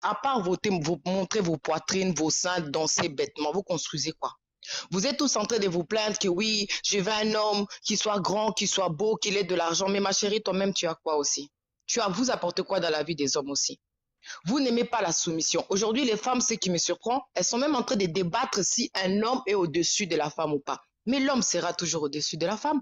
À part montrer vos poitrines, vos seins, danser bêtement, vous construisez quoi? Vous êtes tous en train de vous plaindre que oui, je veux un homme qui soit grand, qui soit beau, qu'il ait de l'argent. Mais ma chérie, toi-même, tu as quoi aussi? Vous apportez quoi dans la vie des hommes aussi? Vous n'aimez pas la soumission. Aujourd'hui, les femmes, ce qui me surprend, elles sont même en train de débattre si un homme est au-dessus de la femme ou pas. Mais l'homme sera toujours au-dessus de la femme.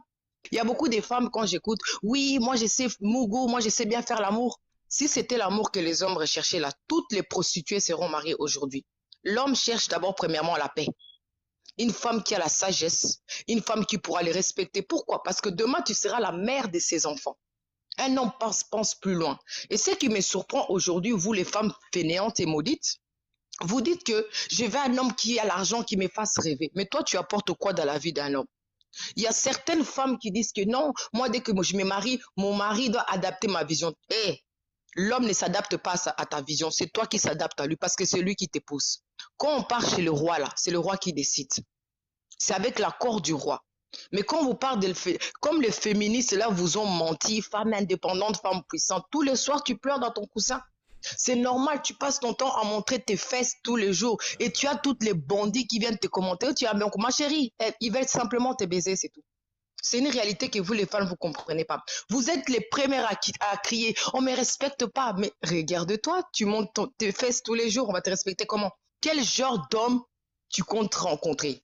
Il y a beaucoup de femmes, quand j'écoute, oui, moi je sais Mugo, moi je sais bien faire l'amour. Si c'était l'amour que les hommes recherchaient là, toutes les prostituées seront mariées aujourd'hui. L'homme cherche d'abord premièrement la paix. Une femme qui a la sagesse, une femme qui pourra les respecter. Pourquoi? Parce que demain, tu seras la mère de ses enfants. Un homme pense plus loin. Et ce qui me surprend aujourd'hui, vous les femmes fainéantes et maudites, vous dites que je veux un homme qui a l'argent, qui me fasse rêver. Mais toi, tu apportes quoi dans la vie d'un homme? Il y a certaines femmes qui disent que non, moi, dès que je me marie, mon mari doit adapter ma vision. Eh, l'homme ne s'adapte pas à ta vision, c'est toi qui s'adaptes à lui parce que c'est lui qui t'épouse. Quand on part chez le roi, là, c'est le roi qui décide. C'est avec l'accord du roi. Mais quand vous parlez comme les féministes là vous ont menti, femme indépendante, femme puissante, tous les soirs tu pleures dans ton coussin. C'est normal, tu passes ton temps à montrer tes fesses tous les jours et tu as toutes les bandits qui viennent te commenter. Tu as donc ma chérie, ils veulent simplement te baiser, c'est tout. C'est une réalité que vous les femmes vous comprenez pas. Vous êtes les premières à crier, on me respecte pas. Mais regarde-toi, tu montes tes fesses tous les jours, on va te respecter comment? Quel genre d'homme tu comptes rencontrer?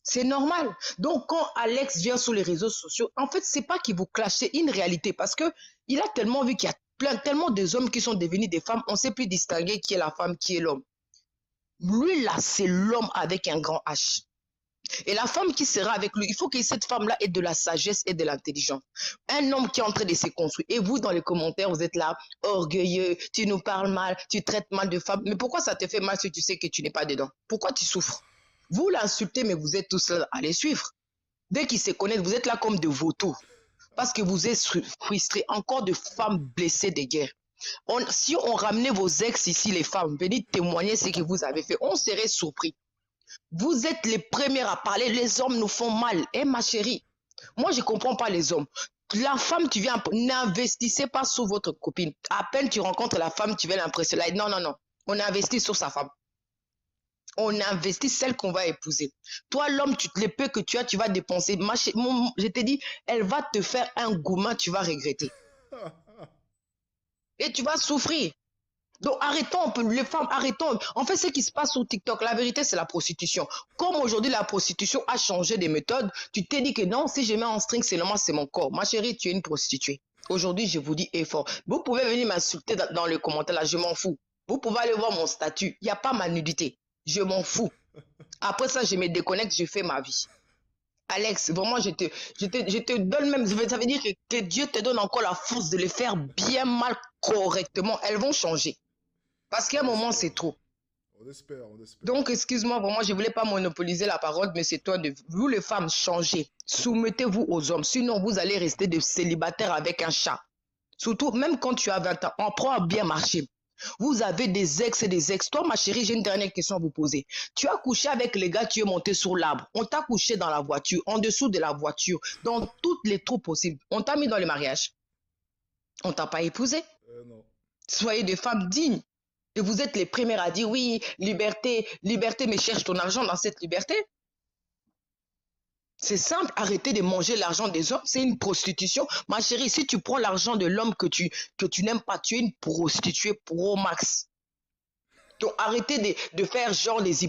C'est normal. Donc, quand Alex vient sur les réseaux sociaux, en fait, c'est pas qu'il vous clash, c'est une réalité parce que il a tellement vu qu'il y a tellement des hommes qui sont devenus des femmes, on ne sait plus distinguer qui est la femme, qui est l'homme. Lui, là, c'est l'homme avec un grand H. Et la femme qui sera avec lui, il faut que cette femme-là ait de la sagesse et de l'intelligence. Un homme qui est en train de se construire. Et vous, dans les commentaires, vous êtes là, orgueilleux, tu nous parles mal, tu traites mal de femmes. Mais pourquoi ça te fait mal si tu sais que tu n'es pas dedans? Pourquoi tu souffres? Vous l'insultez, mais vous êtes tous là à les suivre. Dès qu'ils se connaissent, vous êtes là comme de vautours. Parce que vous êtes frustrés. Encore de femmes blessées de guerre. Si on ramenait vos ex ici, les femmes, venez témoigner ce que vous avez fait, on serait surpris. Vous êtes les premières à parler, les hommes nous font mal. Eh ma chérie, moi je ne comprends pas les hommes. La femme, tu viens, n'investissez pas sur votre copine. À peine tu rencontres la femme, tu viens l'impressionner. Non, non, non. On investit sur sa femme. On investit celle qu'on va épouser. Toi, l'homme, les peu que tu as, tu vas dépenser. Je te dis, elle va te faire un gourmand, tu vas regretter. Et tu vas souffrir. Donc arrêtons, les femmes, arrêtons. En fait, ce qui se passe sur TikTok, la vérité, c'est la prostitution. Comme aujourd'hui, la prostitution a changé des méthodes, tu t'es dit que non, si je mets en string, seulement c'est mon corps. Ma chérie, tu es une prostituée. Aujourd'hui, je vous dis effort. Vous pouvez venir m'insulter dans les commentaires, là, je m'en fous. Vous pouvez aller voir mon statut. Il n'y a pas ma nudité. Je m'en fous. Après ça, je me déconnecte, je fais ma vie. Alex, vraiment, je te donne même, ça veut dire que Dieu te donne encore la force de les faire bien mal, correctement. Elles vont changer. Parce qu'à un moment, c'est trop. On espère, on espère. Donc, excuse-moi, vraiment, je ne voulais pas monopoliser la parole, mais c'est toi, vous les femmes, changez. Soumettez-vous aux hommes. Sinon, vous allez rester de célibataire avec un chat. Surtout, même quand tu as 20 ans, on apprend à bien marcher. Vous avez des ex et des ex. Toi, ma chérie, j'ai une dernière question à vous poser. Tu as couché avec les gars, tu es monté sur l'arbre. On t'a couché dans la voiture, en dessous de la voiture, dans toutes les trous possibles. On t'a mis dans le mariage. On t'a pas épousé. Non. Soyez des femmes dignes. Et vous êtes les premières à dire oui, liberté, liberté, mais cherche ton argent dans cette liberté. C'est simple, arrêtez de manger l'argent des hommes, c'est une prostitution. Ma chérie, si tu prends l'argent de l'homme que tu n'aimes pas, tu es une prostituée pro max. Donc arrêtez de faire genre les